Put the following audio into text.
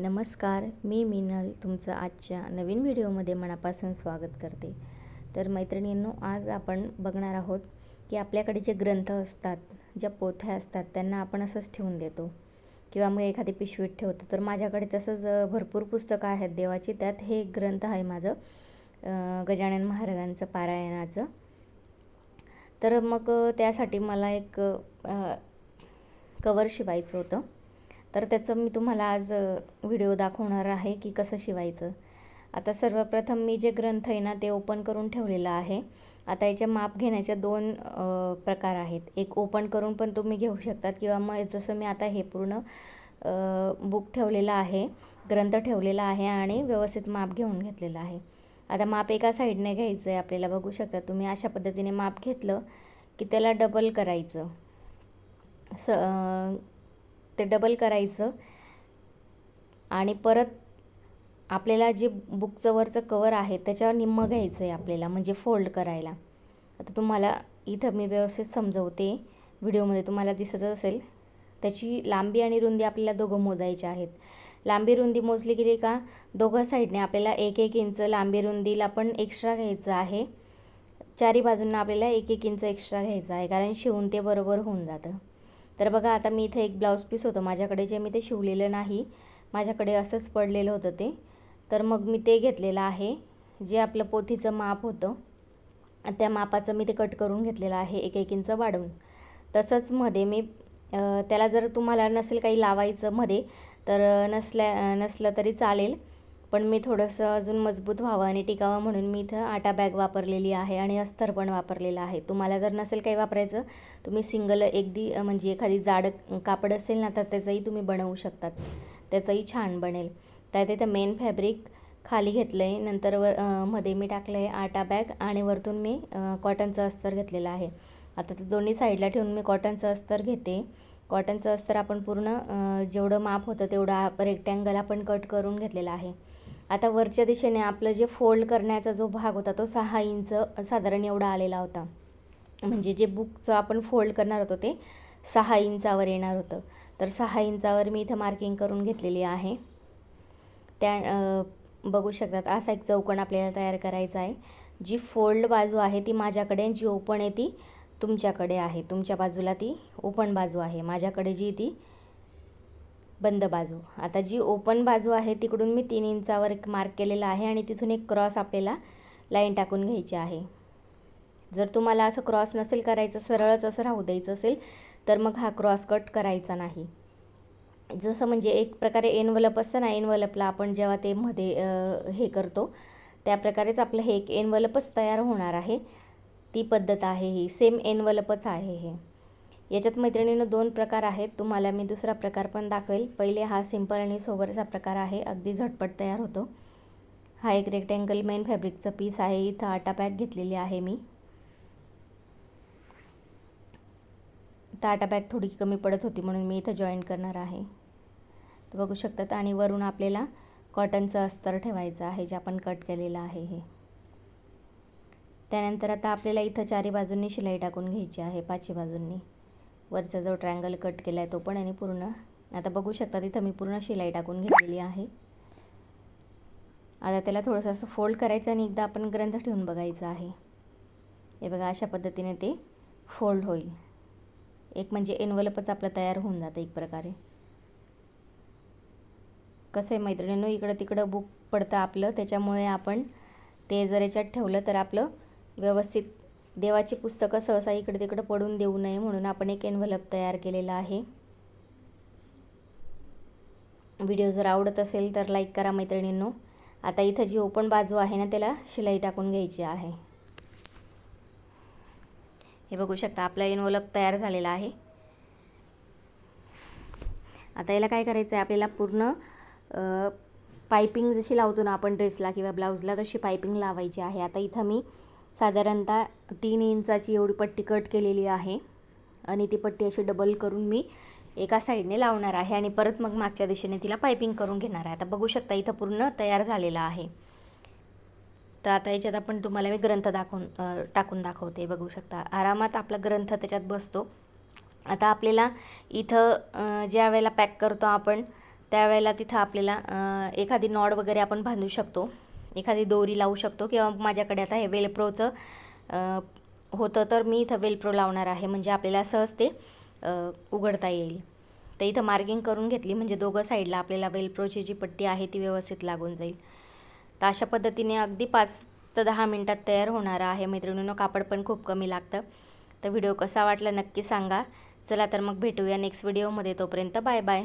नमस्कार, मी मीनल तुमचं आजच्या नवीन व्हिडिओमध्ये मनापासून स्वागत करते. तर मैत्रिणींनो, आज आपण बघणार आहोत की आपल्याकडे जे ग्रंथ असतात, ज्या पोथ्या असतात, त्यांना आपण असंच ठेवून देतो किंवा मग एखादी पिशवीत ठेवतो. तर माझ्याकडे तसंच भरपूर पुस्तकं आहेत देवाची. त्यात हे ग्रंथ आहे माझं गजानन महाराजांचं पारायणाचं. तर मग त्यासाठी मला एक कवर शिवायचं होतं. तर त्याचं मी तुम्हाला आज व्हिडिओ दाखवणार आहे की कसं शिवायचं. आता सर्वप्रथम मी जे ग्रंथ आहे ना ते ओपन करून ठेवलेलं आहे. आता याचे माप घेण्याचे दोन प्रकार आहेत. एक ओपन करून पण तुम्ही घेऊ शकतात किंवा मग जसं मी आता हे पूर्ण बुक ठेवलेलं आहे, ग्रंथ ठेवलेला आहे आणि व्यवस्थित माप घेऊन घेतलेलं आहे. आता माप एका साईडने घ्यायचं आहे आपल्याला. बघू शकता तुम्ही, अशा पद्धतीने माप घेतलं की त्याला डबल करायचं. ते डबल करायचं आणि परत आपल्याला जे बुकचं वरचं कवर आहे त्याच्यावर निम्मं घ्यायचं आहे आपल्याला, म्हणजे फोल्ड करायला. आता तुम्हाला इथं मी व्यवस्थित समजवते, व्हिडिओमध्ये तुम्हाला दिसत असेल. त्याची लांबी आणि रुंदी आपल्याला दोघं मोजायचे आहेत. लांबी रुंदी मोजली गेली का दोघं साईडने आपल्याला 1-1 इंच लांबी रुंदीला पण एक्स्ट्रा घ्यायचं आहे. चारी बाजूंना आपल्याला 1-1 इंच एक्स्ट्रा घ्यायचं आहे, कारण शिवून ते बरोबर होऊन जातं. तर बघा, आता मी इथे एक ब्लाऊज पीस होतं माझ्याकडे, जे मी ते शिवलेलं नाही, माझ्याकडे असंच पडलेलं होतं ते. तर मग मी ते घेतलेलं आहे. जे आपलं पोथीचं माप होतं त्या मापाचं मी ते कट करून घेतलेलं आहे 1-1 इंच वाढवून. तसंच मध्ये मी त्याला जर तुम्हाला नसेल काही लावायचं मध्ये तर नसलं तरी चालेल, पण मी थोडंसं अजून मजबूत व्हावं आणि टिकावं म्हणून मी इथं आटा बॅग वापरलेली आहे आणि अस्तर पण वापरलेलं आहे. तुम्हाला जर नसेल काही वापरायचं, तुम्ही सिंगल म्हणजे एखादी जाड कापड असेल ना तर त्याचंही तुम्ही बनवू शकतात, त्याचंही छान बनेल. त्यात इथं मेन फॅब्रिक खाली घेतलं आहे, नंतर मध्ये मी टाकलं आहे आटा बॅग आणि वरतून मी कॉटनचं अस्तर घेतलेलं आहे. आता ते दोन्ही साईडला ठेवून मी कॉटनचं अस्तर घेते. कॉटनचं अस्तर आपण पूर्ण जेवढं माप होतं तेवढा रेक्टँगल आपण कट करून घेतलेला आहे. आता वरच्या दिशेने आपलं जे फोल्ड करण्याचा जो भाग होता तो 6 इंच साधारण एवढा आलेला होता. म्हणजे जे बुकचं आपण फोल्ड करणार होतो ते 6 इंचावर येणार होतं. तर 6 इंचावर मी इथं मार्किंग करून घेतलेली आहे. त्या बघू शकतात, असा एक चौकोन आपल्याला तयार करायचा आहे. जी फोल्ड बाजू आहे ती माझ्याकडे, जी ओपन आहे ती तुमच्याकडे आहे. तुमच्या बाजूला ती ओपन बाजू आहे, माझ्याकडे जी ती बंद बाजू. आता जी ओपन बाजू आहे तिकडून मी 3 इंचावर एक मार्क केलेला आहे आणि तिथून एक क्रॉस आपल्याला लाईन टाकून घ्यायची आहे. जर तुम्हाला असं क्रॉस नसेल करायचं, सरळच असं राहू द्यायचं असेल, तर मग हा क्रॉस कट करायचा नाही. जसं म्हणजे एक प्रकारे एनवलप असतं ना, एनवलपला आपण जेव्हा ते मध्ये हे करतो त्याप्रकारेच आपलं हे एक एनवलपच तयार होणार आहे. ती पद्धत आहे ही, सेम एनवलपच आहे हे. याच्यात मैत्रिणींनो 2 प्रकार आहेत, तुम्हाला मी दुसरा प्रकार पण दाखवेल. पहिले हा सिंपल आणि सोबरचा प्रकार आहे, अगदी झटपट तयार होतो. हा एक रेक्टँगल मेन फॅब्रिकचा पीस आहे. इथं आटा पॅक घेतलेली आहे मी. तर आटा बॅग थोडी कमी पडत होती म्हणून मी इथं जॉईन करणार आहे. तर बघू शकतात. आणि वरून आपल्याला कॉटनचं अस्तर ठेवायचं आहे, जे आपण कट केलेलं आहे हे. त्यानंतर आता आपल्याला इथं चारी बाजूंनी शिलाई टाकून घ्यायची आहे, 5 बाजूंनी. वरचा जो ट्रायंगल कट केला आहे तो पण आणि पूर्ण. आता बघू शकता इथं मी पूर्ण शिलाई टाकून घेतलेली आहे. आता त्याला थोडंसं असं फोल्ड करायचं आणि एकदा आपण ग्रंथ ठेवून बघायचं आहे. हे बघा, अशा पद्धतीने ते फोल्ड होईल. एक म्हणजे एनवलपच आपलं तयार होऊन जातं एक प्रकारे. कसं आहे मैत्रिणींनो, इकडं तिकडं बुक पडतं आपलं, त्याच्यामुळे आपण ते जर याच्यात ठेवलं तर आपलं व्यवस्थित, देवाची पुस्तकं सहसा इकडे तिकडं पडून देऊ नये म्हणून आपण एक एनवलप तयार केलेला आहे. व्हिडिओ जर आवडत असेल तर लाईक करा मैत्रिणींनो. आता इथं जी ओपन बाजू आहे ना त्याला शिलाई टाकून घ्यायची आहे. हे बघू शकता, आपला एनवलप तयार झालेला आहे. आता याला काय करायचं आहे, आपल्याला पूर्ण पायपिंग जशी लावतो ना आपण ड्रेसला किंवा ब्लाऊजला, तशी पायपिंग लावायची आहे. आता इथं मी साधारणतः 3 इंचाची एवढी पट्टी कट केलेली आहे आणि ती पट्टी अशी डबल करून मी एका साईडने लावणार आहे आणि परत मग मागच्या दिशेने तिला पायपिंग करून घेणार आहे. आता बघू शकता इथं पूर्ण तयार झालेला आहे. तर आता याच्यात आपण तुम्हाला मी ग्रंथ टाकून दाखवते. बघू शकता, आरामात आपला ग्रंथ त्याच्यात बसतो. आता आपल्याला इथं ज्या वेळेला पॅक करतो आपण त्यावेळेला तिथं आपल्याला एखादी नॉड वगैरे आपण बांधू शकतो, एखादी दोरी लावू शकतो, किंवा माझ्याकडे आता हे वेलप्रोचं होतं तर मी इथं वेलप्रो लावणार आहे, म्हणजे आपल्याला सहज ते उघडता येईल. तर इथं मार्किंग करून घेतली, म्हणजे दोघं साईडला आपल्याला वेलप्रोची जी पट्टी आहे ती व्यवस्थित लागून जाईल. तर अशा पद्धतीने अगदी 5 ते 10 मिनटात तयार होणार आहे मैत्रिणींनो. कापड पण खूप कमी लागतं. तर व्हिडिओ कसा वाटला नक्की सांगा. चला तर मग भेटूया नेक्स्ट व्हिडिओमध्ये. तोपर्यंत बाय बाय.